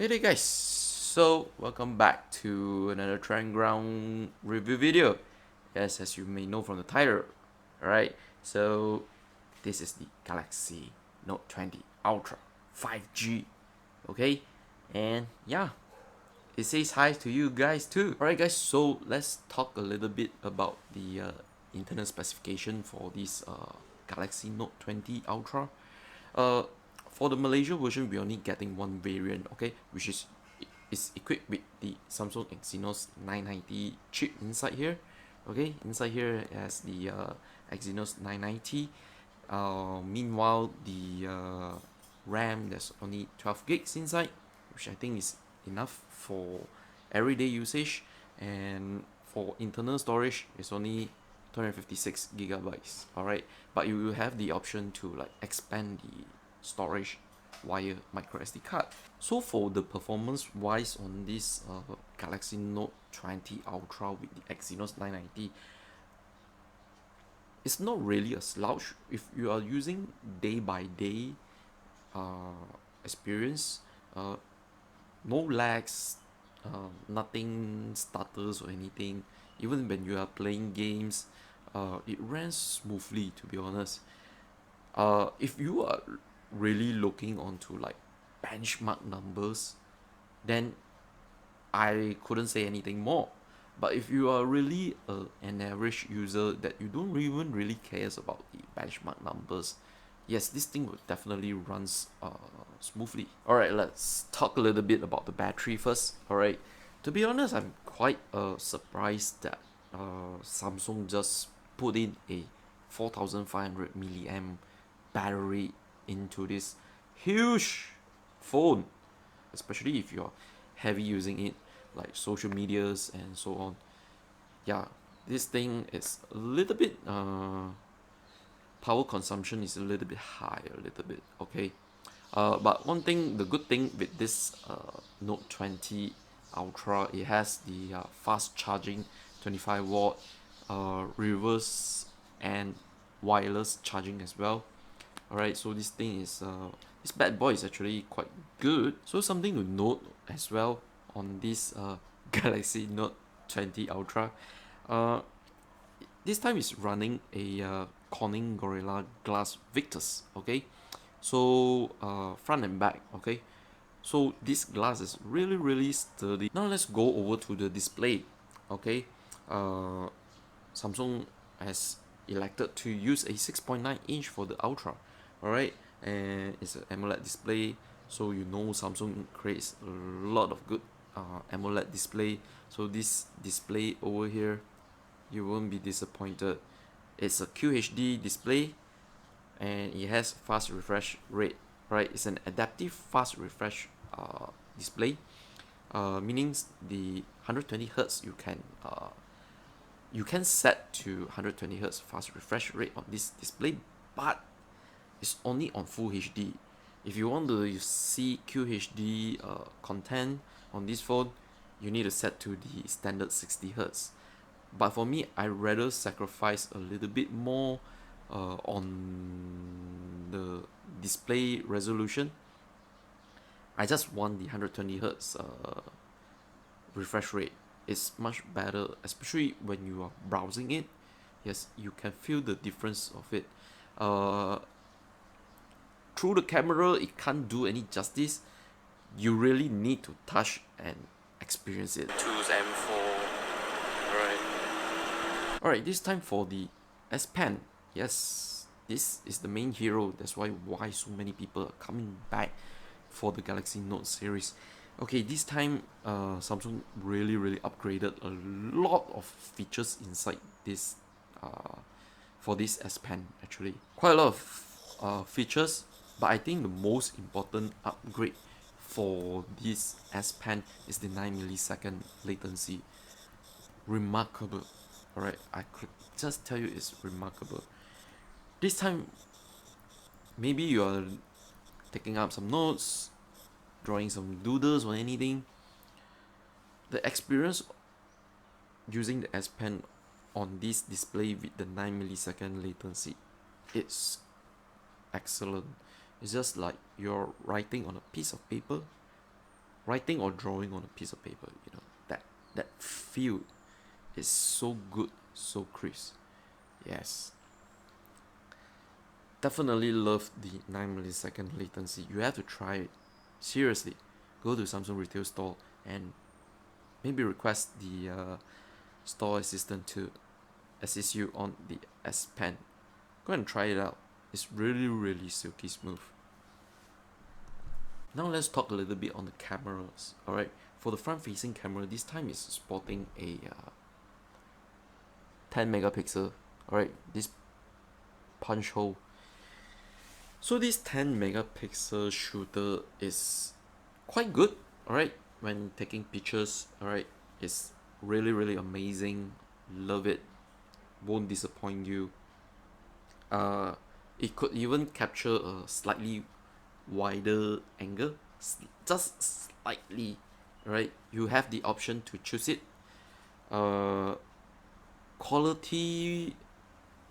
Hey there guys, so welcome back to another Trend Ground review video. Yes, as you may know from the title. Alright, so this is the Galaxy Note 20 Ultra 5G. Okay, and yeah, it says hi to you guys too. Alright guys, so let's talk a little bit about the internal specification for this Galaxy Note 20 Ultra. Uh, for the Malaysia version, we're only getting one variant, okay, which is equipped with the Samsung Exynos 990 chip inside here. Okay, inside here it has the Exynos 990. Meanwhile, the RAM, there's only 12 gigs inside, which I think is enough for everyday usage. And for internal storage, it's only 256 gigabytes. Alright, but you will have the option to like expand the storage via micro SD card. So for the performance wise on this Galaxy Note 20 Ultra with the Exynos 990, it's not really a slouch. If you are using day by day experience, no lags, nothing stutters or anything. Even when you are playing games, it runs smoothly, to be honest. If you are really looking onto like benchmark numbers, then I couldn't say anything more. But if you are really an average user that you don't even really cares about the benchmark numbers, yes, this thing will definitely runs smoothly. Alright, let's talk a little bit about the battery first. Alright, to be honest, I'm quite surprised that Samsung just put in a 4500 milliamp battery into this huge phone, especially if you're heavy using it like social medias and so on. Yeah, this thing is a little bit power consumption is a little bit high, a little bit, okay. But one thing, the good thing with this Note 20 Ultra, it has the fast charging 25 watt reverse and wireless charging as well. Alright, so this thing is this bad boy is actually quite good. So something to note as well on this Galaxy Note 20 Ultra, uh, this time is running a Corning Gorilla Glass Victus. Okay, so front and back. Okay, so this glass is really sturdy. Now let's go over to the display. Okay, uh, Samsung has elected to use a 6.9-inch for the Ultra. Alright, and it's an AMOLED display, so you know Samsung creates a lot of good AMOLED display. So this display over here, you won't be disappointed. It's a QHD display and it has fast refresh rate. Right, it's an adaptive fast refresh display, meaning the 120 Hz you can set to 120 Hz fast refresh rate on this display, but it's only on Full HD. If you want to see QHD content on this phone, you need to set to the standard 60 Hz. But for me, I rather sacrifice a little bit more on the display resolution. I just want the 120 Hz refresh rate. It's much better, especially when you are browsing it. Yes, you can feel the difference of it. Uh, Through the camera, it can't do any justice. You really need to touch and experience it. Choose M4. Alright, this time for the S Pen. Yes, this is the main hero. That's why so many people are coming back for the Galaxy Note series. Okay, this time Samsung really upgraded a lot of features inside this for this S Pen. Actually, quite a lot of features, but I think the most important upgrade for this S Pen is the 9 millisecond latency. Remarkable. Alright, I could just tell you it's remarkable. This time, maybe you are taking up some notes, drawing some doodles or anything. The experience using the S Pen on this display with the 9 millisecond latency, it's excellent. It's just like you're writing on a piece of paper writing or drawing on a piece of paper, you know, that feel is so good, so crisp. Yes, definitely love the 9 millisecond latency. You have to try it. Seriously, go to Samsung retail store and maybe request the store assistant to assist you on the S Pen. Go and try it out. It's really silky smooth. Now let's talk a little bit on the cameras. Alright, for the front facing camera, this time is sporting a 10 megapixel. Alright, this punch hole. So this 10 megapixel shooter is quite good. Alright, when taking pictures. Alright, it's really amazing. Love it. Won't disappoint you. It could even capture a slightly wider angle, just slightly, right? You have the option to choose it. Quality,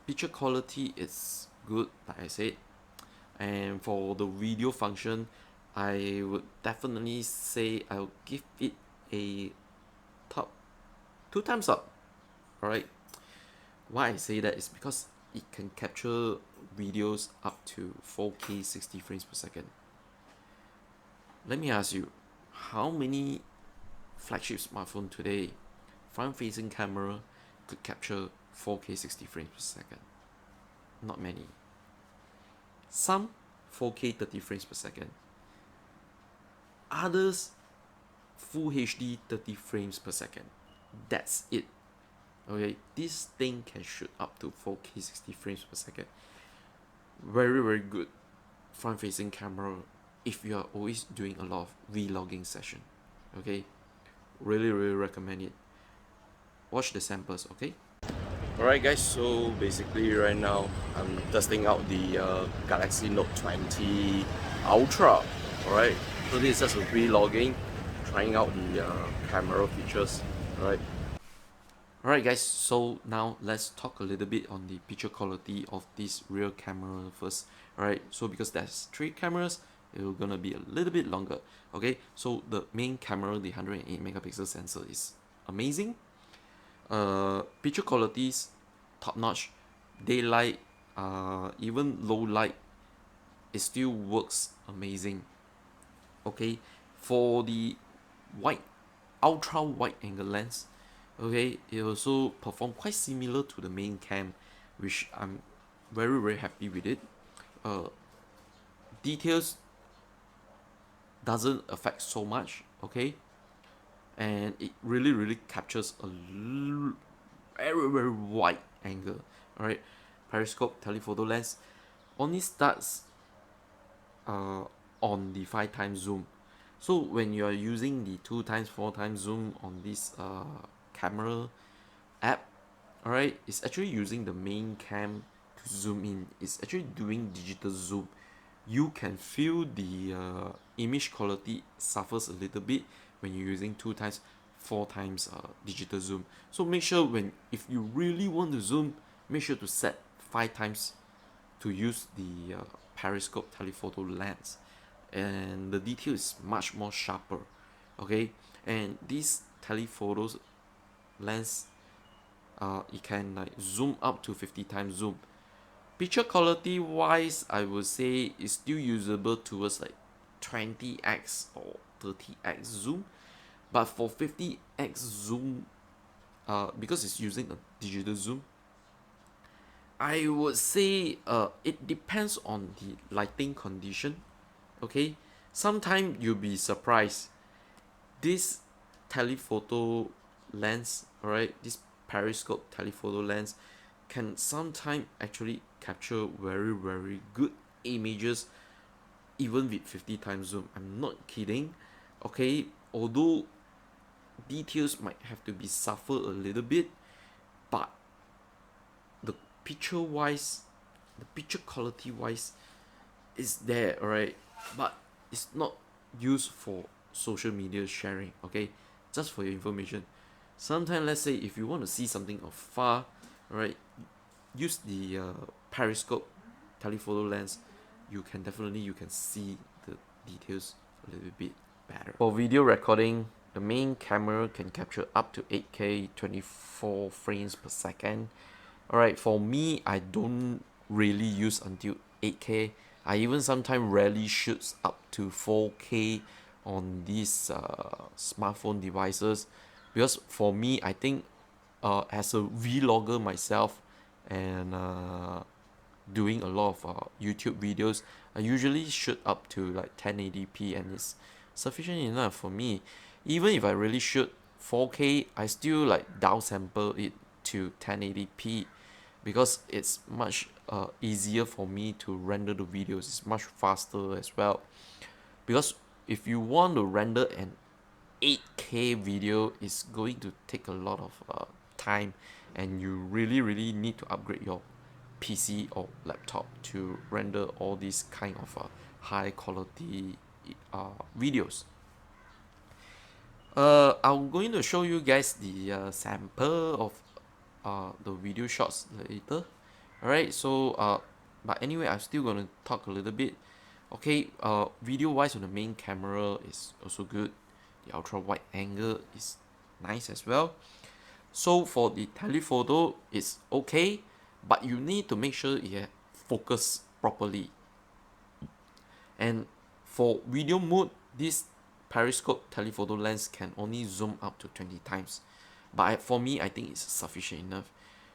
picture quality is good, like I said. And for the video function, I would definitely say I'll give it a top 2 times up. Alright, why I say that is because it can capture videos up to 4K 60 frames per second. Let me ask you, how many flagship smartphone today front facing camera could capture 4K 60 frames per second? Not many. Some 4K 30 frames per second. Others Full HD 30 frames per second. That's it. Okay, this thing can shoot up to 4K 60 frames per second. Very good front facing camera if you are always doing a lot of vlogging session. Okay, really recommend it. Watch the samples. Okay. Alright guys, so basically right now I'm testing out the Galaxy Note20 Ultra. Alright, so this is just a vlogging, trying out the camera features. Alright guys, so now let's talk a little bit on the picture quality of this rear camera first. Alright, so because there's 3 cameras, it's gonna be a little bit longer. Okay, so the main camera, the 108 megapixel sensor, is amazing. Picture quality is top notch. Daylight, even low light, it still works amazing. Okay, for the ultra wide angle lens, okay, it also performed quite similar to the main cam, which I'm very happy with it. Details doesn't affect so much, okay, and it really captures a very wide angle. All right, periscope telephoto lens only starts on the 5 times zoom. So when you are using the 2 times 4 times zoom on this camera app, all right, it's actually using the main cam to zoom in. It's actually doing digital zoom. You can feel the image quality suffers a little bit when you're using 2 times 4 times digital zoom. So make sure if you really want to zoom, make sure to set 5 times to use the periscope telephoto lens, and the detail is much more sharper. Okay, and this telephoto lens, it can like zoom up to 50 times zoom. Picture quality wise, I would say it's still usable towards like 20x or 30x zoom, but for 50x zoom, because it's using a digital zoom, I would say it depends on the lighting condition. Okay, sometimes you'll be surprised. This telephoto lens, alright, this periscope telephoto lens can sometimes actually capture very good images even with 50 times zoom. I'm not kidding. Okay, although details might have to be suffer a little bit, but the picture wise, the picture quality wise is there, alright, but it's not used for social media sharing. Okay, just for your information. Sometimes, let's say if you want to see something afar, right, use the periscope telephoto lens. You can see the details a little bit better. For video recording, the main camera can capture up to 8K 24 frames per second. Alright, for me, I don't really use until 8K. I even sometimes rarely shoots up to 4K on these smartphone devices, because for me, I think as a vlogger myself, and doing a lot of YouTube videos, I usually shoot up to like 1080p, and it's sufficient enough for me. Even if I really shoot 4K, I still like downsample it to 1080p, because it's much easier for me to render the videos. It's much faster as well, because if you want to render an 8K video, it's going to take a lot of time, and you really need to upgrade your PC or laptop to render all these kind of high quality videos. I'm going to show you guys the sample of the video shots later. Alright, so but anyway, I'm still gonna talk a little bit. Okay, video wise, on the main camera is also good. The ultra wide angle is nice as well. So for the telephoto, it's okay, but you need to make sure it focus properly. And for video mode, this periscope telephoto lens can only zoom up to 20 times. But for me, I think it's sufficient enough.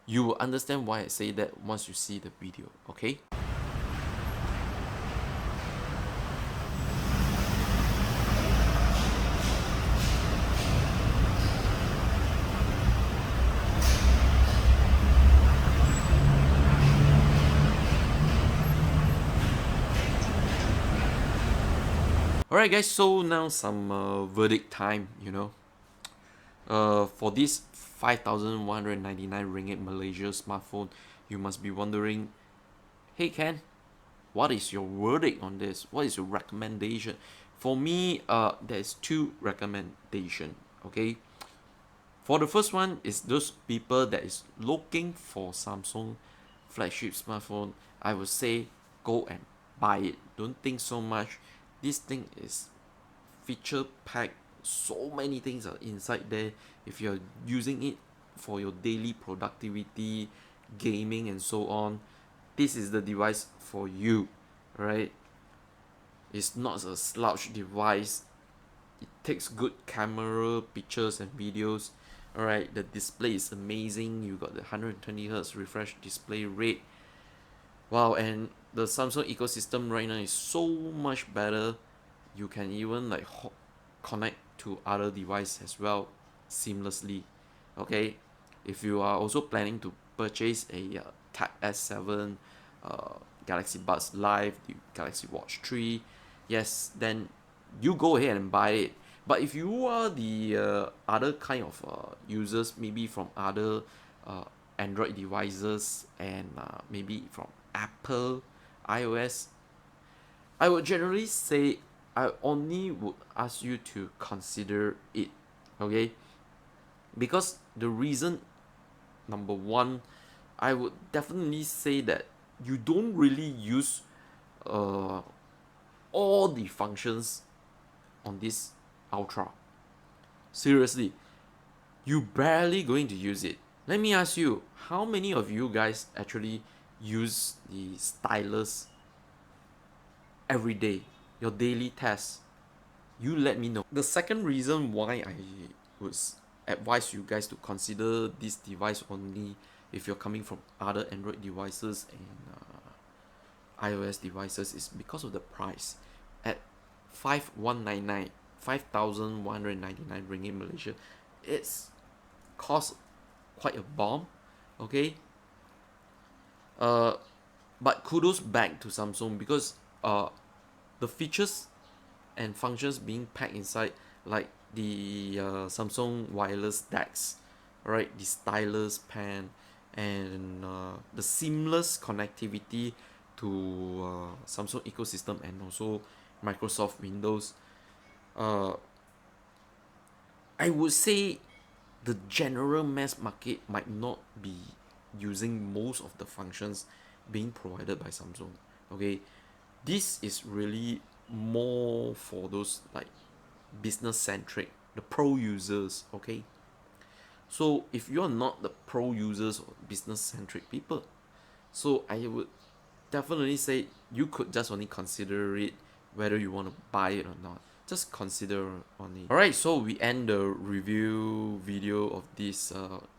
You will understand why I say that once you see the video, okay? Alright guys, so now some verdict time, for this 5,199 ringgit Malaysia smartphone, you must be wondering, hey Ken, what is your verdict on this? What is your recommendation? For me, there's two recommendation, okay? For the first one is those people that is looking for Samsung flagship smartphone, I would say go and buy it. Don't think so much. This thing is feature packed. So many things are inside there. If you're using it for your daily productivity, gaming and so on, this is the device for you, right? It's not a slouch device. It takes good camera, pictures and videos. Alright, the display is amazing. You got the 120Hz refresh display rate. Wow, and the Samsung ecosystem right now is so much better. You can even like connect to other devices as well seamlessly. Okay, if you are also planning to purchase a Tab S7, Galaxy Buds Live, the Galaxy Watch 3, yes, then you go ahead and buy it. But if you are the other kind of users, maybe from other Android devices and maybe from Apple, iOS, I would generally say I only would ask you to consider it, okay? Because the reason, number one, I would definitely say that you don't really use all the functions on this Ultra. Seriously, you barely going to use it. Let me ask you, how many of you guys actually use the stylus every day, your daily tasks? You let me know. The second reason why I would advise you guys to consider this device only if you're coming from other Android devices and iOS devices is because of the price. At 5,199 ringgit Malaysia, it's cost quite a bomb, okay? But kudos back to Samsung, because the features and functions being packed inside, like the Samsung wireless DeX, right? The stylus pen and the seamless connectivity to Samsung ecosystem and also Microsoft Windows. I would say the general mass market might not be using most of the functions being provided by Samsung. Okay, this is really more for those like business centric, the pro users, okay? So if you're not the pro users or business centric people, so I would definitely say you could just only consider it whether you want to buy it or not. Just consider only. Alright, so we end the review video of this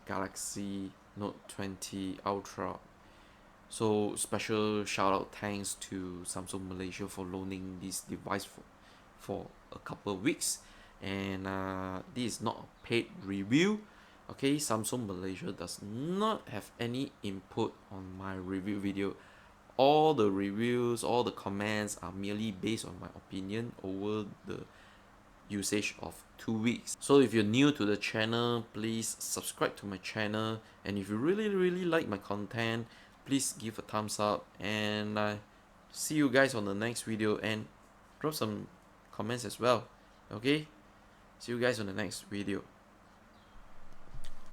Galaxy Note 20 Ultra. So special shout out thanks to Samsung Malaysia for loaning this device for a couple of weeks. And this is not a paid review. Okay, Samsung Malaysia does not have any input on my review video. All the reviews, all the comments are merely based on my opinion over the usage of 2 weeks. So if you're new to the channel, please subscribe to my channel, and if you really like my content, please give a thumbs up, and see you guys on the next video, and drop some comments as well. Okay, see you guys on the next video.